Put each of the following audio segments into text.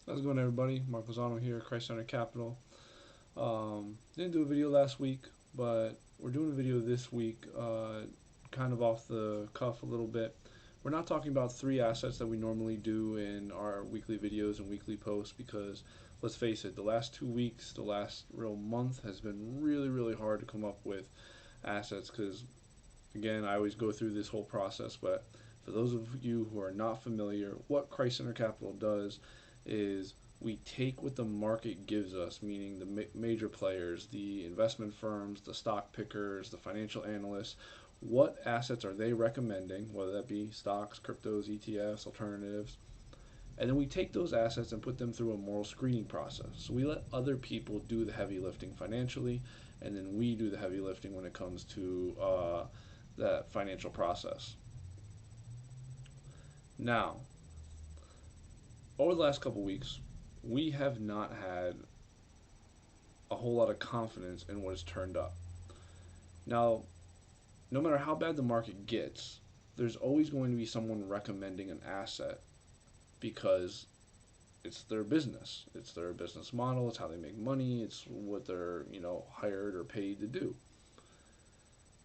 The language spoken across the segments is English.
How's it going, everybody? Mark Lozano here, Christ Center Capital. Didn't do a video last week, but we're doing a video this week, kind of off the cuff a little bit. We're not talking about three assets that we normally do in our weekly videos and weekly posts because, let's face it, the last 2 weeks, the last real month has been really, really hard to come up with assets because, again, I always go through this whole process, but for those of you who are not familiar, what Christ Center Capital does is we take what the market gives us, meaning the major players, the investment firms, the stock pickers, the financial analysts. What assets are they recommending, whether that be stocks, cryptos, ETFs, alternatives? And then we take those assets and put them through a moral screening process. So we let other people do the heavy lifting financially, and then we do the heavy lifting when it comes to that financial process. Now, over the last couple weeks, we have not had a whole lot of confidence in what has turned up. Now, no matter how bad the market gets, there's always going to be someone recommending an asset because it's their business. It's their business model. It's how they make money. It's what they're, hired or paid to do.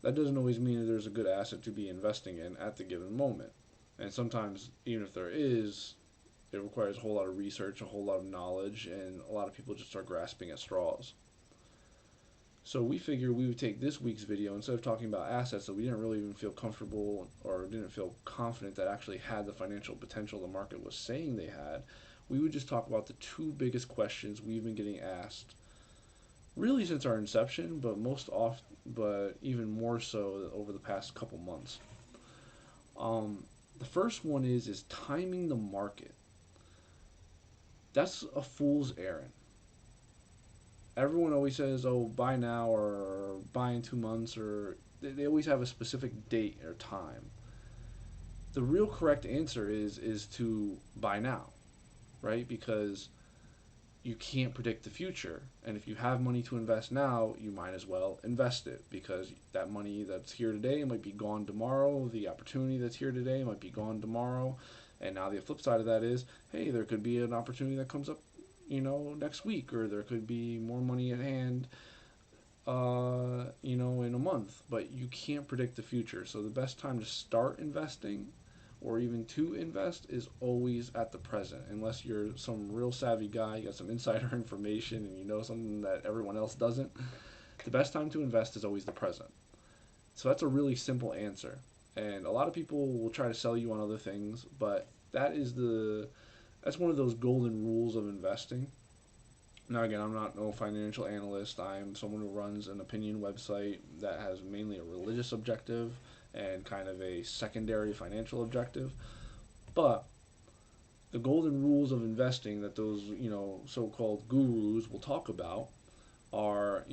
That doesn't always mean that there's a good asset to be investing in at the given moment. And sometimes, even if there is, it requires a whole lot of research, a whole lot of knowledge, and a lot of people just start grasping at straws. So we figured we would take this week's video, instead of talking about assets that we didn't really even feel comfortable or didn't feel confident that actually had the financial potential the market was saying they had, we would just talk about the two biggest questions we've been getting asked really since our inception, but even more so over the past couple months. The first one is timing the market. That's a fool's errand. Everyone always says, "Oh, buy now" or "buy in 2 months," or they always have a specific date or time. The real correct answer is to buy now, right? Because you can't predict the future, and if you have money to invest now, you might as well invest it because that money that's here today might be gone tomorrow. The opportunity that's here today might be gone tomorrow. And now the flip side of that is, hey, there could be an opportunity that comes up, next week, or there could be more money at hand, in a month. But you can't predict the future. So the best time to start investing or even to invest is always at the present, unless you're some real savvy guy, you got some insider information, and you know something that everyone else doesn't. The best time to invest is always the present. So that's a really simple answer. And a lot of people will try to sell you on other things, but that's one of those golden rules of investing. Now again, I'm not no financial analyst. I'm someone who runs an opinion website that has mainly a religious objective and kind of a secondary financial objective. But the golden rules of investing that those, so-called gurus will talk about are,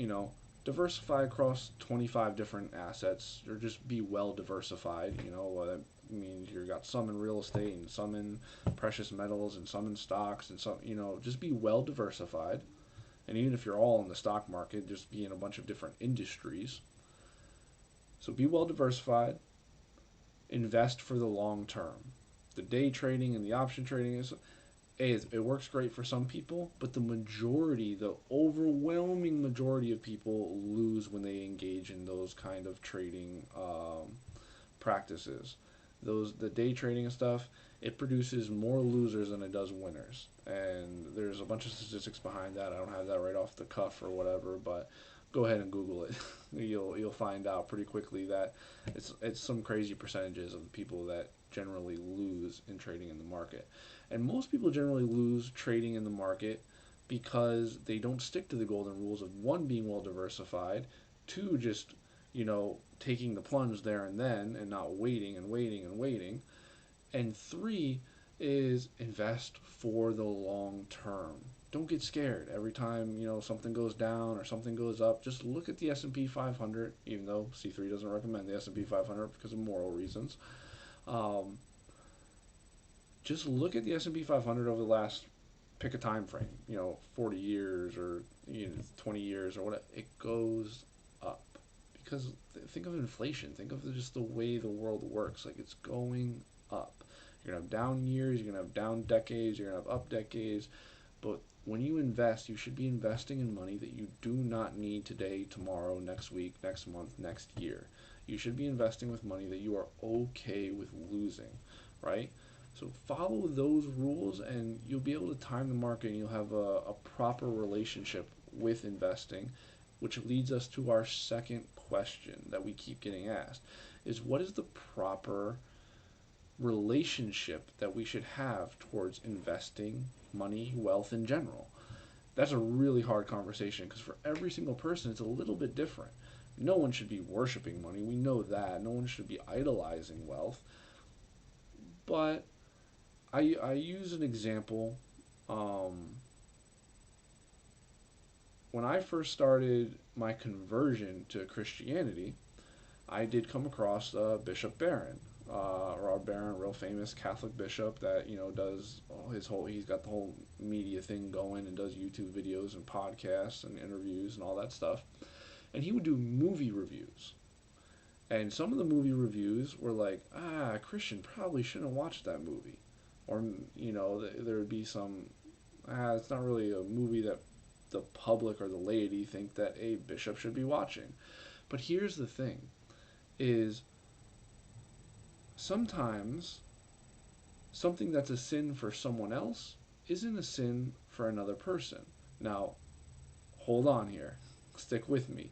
diversify across 25 different assets, or just be well diversified. That means you got some in real estate and some in precious metals and some in stocks and some, just be well diversified. And even if you're all in the stock market, just be in a bunch of different industries. So be well diversified, invest for the long term. The day trading and the option trading it works great for some people, but the overwhelming majority of people lose when they engage in those kind of trading practices. The day trading and stuff, it produces more losers than it does winners. And there's a bunch of statistics behind that. I don't have that right off the cuff or whatever, but go ahead and Google it. You'll find out pretty quickly that it's some crazy percentages of the people that generally lose in trading in the market. And most people generally lose trading in the market because they don't stick to the golden rules of, one, being well diversified, two, just taking the plunge there and then and not waiting and waiting and waiting, and three is invest for the long term. Don't get scared every time something goes down or something goes up. Just look at the S&P 500, even though C3 doesn't recommend the S&P 500 because of moral reasons. Just look at the S&P 500 over the last, pick a time frame, 40 years or 20 years or whatever. It goes up because think of inflation. Think of just the way the world works. Like, it's going up. You're gonna have down years. You're gonna have down decades. You're gonna have up decades. But when you invest, you should be investing in money that you do not need today, tomorrow, next week, next month, next year. You should be investing with money that you are okay with losing, right? So follow those rules and you'll be able to time the market and you'll have a proper relationship with investing, which leads us to our second question that we keep getting asked is what is the proper relationship that we should have towards investing money, wealth in general? That's a really hard conversation because for every single person, it's a little bit different. No one should be worshiping money. We know that. No one should be idolizing wealth. But I use an example. Um, when I first started my conversion to Christianity, I did come across Bishop Barron, Rod Barron, real famous Catholic bishop that does his whole. He's got the whole media thing going and does YouTube videos and podcasts and interviews and all that stuff. And he would do movie reviews. And some of the movie reviews were like, a Christian probably shouldn't watch that movie, or there would be some, it's not really a movie that the public or the laity think that a bishop should be watching. But here's the thing is sometimes something that's a sin for someone else isn't a sin for another person. Now, hold on here. Stick with me.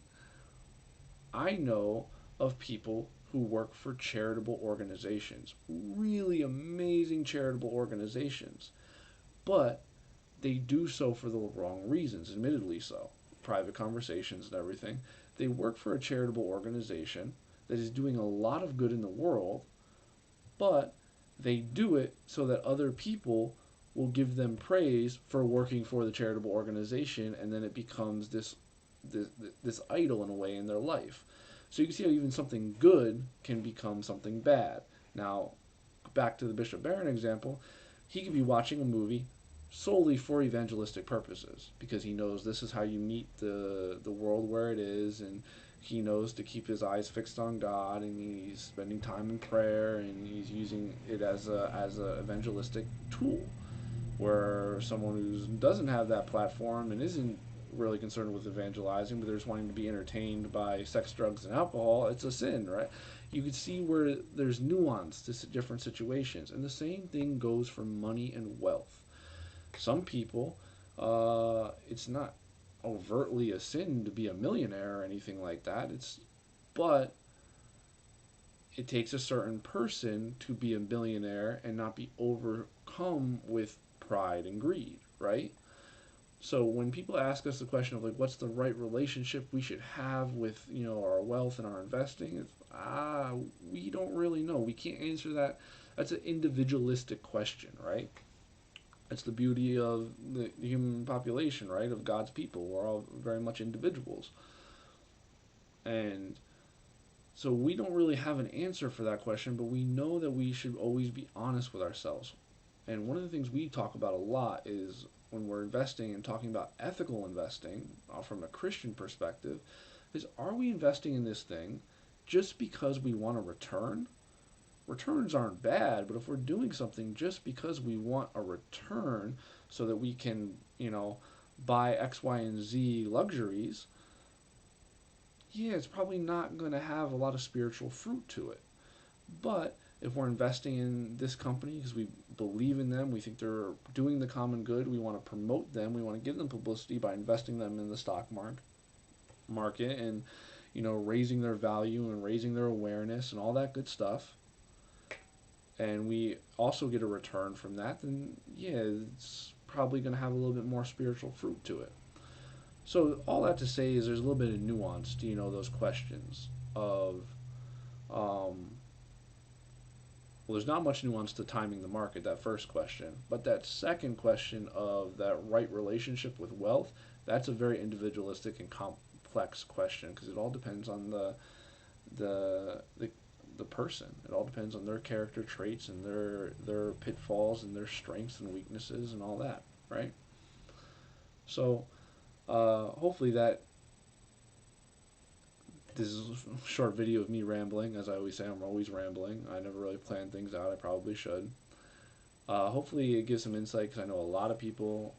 I know of people who work for charitable organizations, really amazing charitable organizations, but they do so for the wrong reasons, admittedly so. Private conversations and everything. They work for a charitable organization that is doing a lot of good in the world, but they do it so that other people will give them praise for working for the charitable organization, and then it becomes this, this idol in a way in their life. So you can see how even something good can become something bad. Now, back to the Bishop Barron example, he could be watching a movie solely for evangelistic purposes because he knows this is how you meet the world where it is, and he knows to keep his eyes fixed on God, and he's spending time in prayer, and he's using it as a evangelistic tool. Where someone who doesn't have that platform and isn't really concerned with evangelizing, but they're just wanting to be entertained by sex, drugs, and alcohol, it's a sin, right? You can see where there's nuance to different situations, and the same thing goes for money and wealth. Some people, it's not overtly a sin to be a millionaire or anything like that. But it takes a certain person to be a billionaire and not be overcome with pride and greed, right? So when people ask us the question of like what's the right relationship we should have with our wealth and our investing, it's we don't really know. We can't answer that. That's an individualistic question, right? That's the beauty of the human population, right? Of God's people. We're all very much individuals. And so we don't really have an answer for that question, but we know that we should always be honest with ourselves. And one of the things we talk about a lot is when we're investing and talking about ethical investing from a Christian perspective, is are we investing in this thing just because we want a return? Returns aren't bad, but if we're doing something just because we want a return so that we can, buy X, Y, and Z luxuries, yeah, it's probably not going to have a lot of spiritual fruit to it. But if we're investing in this company because we believe in them, we think they're doing the common good, we want to promote them, we want to give them publicity by investing them in the stock market and raising their value and raising their awareness and all that good stuff, and we also get a return from that, then yeah, it's probably going to have a little bit more spiritual fruit to it. So all that to say is there's a little bit of nuance to those questions of um, well, there's not much nuance to timing the market, that first question, but that second question of that right relationship with wealth, that's a very individualistic and complex question because it all depends on the the the person. It all depends on their character traits and their pitfalls and their strengths and weaknesses and all that, right? So hopefully that this is a short video of me rambling. As I always say, I'm always rambling. I never really plan things out. I probably should. Hopefully it gives some insight, because I know a lot of people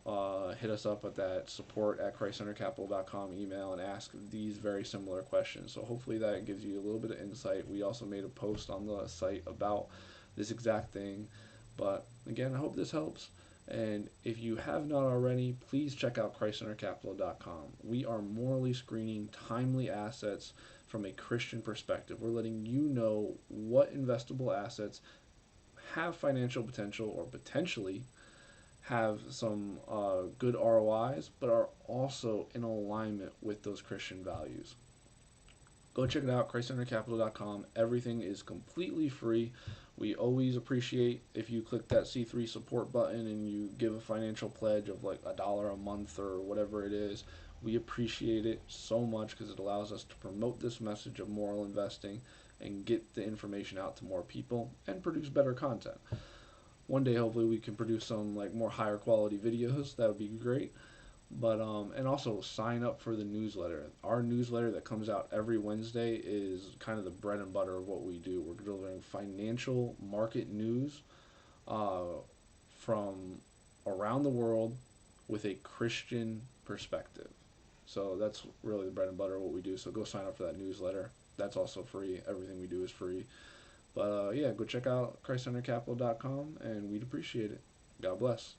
hit us up at that support@christcentercapital.com email and ask these very similar questions. So hopefully that gives you a little bit of insight. We also made a post on the site about this exact thing. But again, I hope this helps. And if you have not already, please check out christcentercapital.com. We are morally screening timely assets from a Christian perspective. We're letting you know what investable assets have financial potential or potentially have some good ROIs, but are also in alignment with those Christian values. Go check it out, ChristCenterCapital.com. Everything is completely free. We always appreciate if you click that C3 support button and you give a financial pledge of like $1 a month or whatever it is. We appreciate it so much because it allows us to promote this message of moral investing and get the information out to more people and produce better content. One day, hopefully, we can produce some like more higher quality videos. That would be great. But and also sign up for the newsletter. Our newsletter that comes out every Wednesday is kind of the bread and butter of what we do. We're delivering financial market news uh, from around the world with a Christian perspective. So that's really the bread and butter of what we do. So go sign up for that newsletter. That's also free. Everything we do is free. But yeah, go check out ChristCenterCapital.com, and we'd appreciate it. God bless.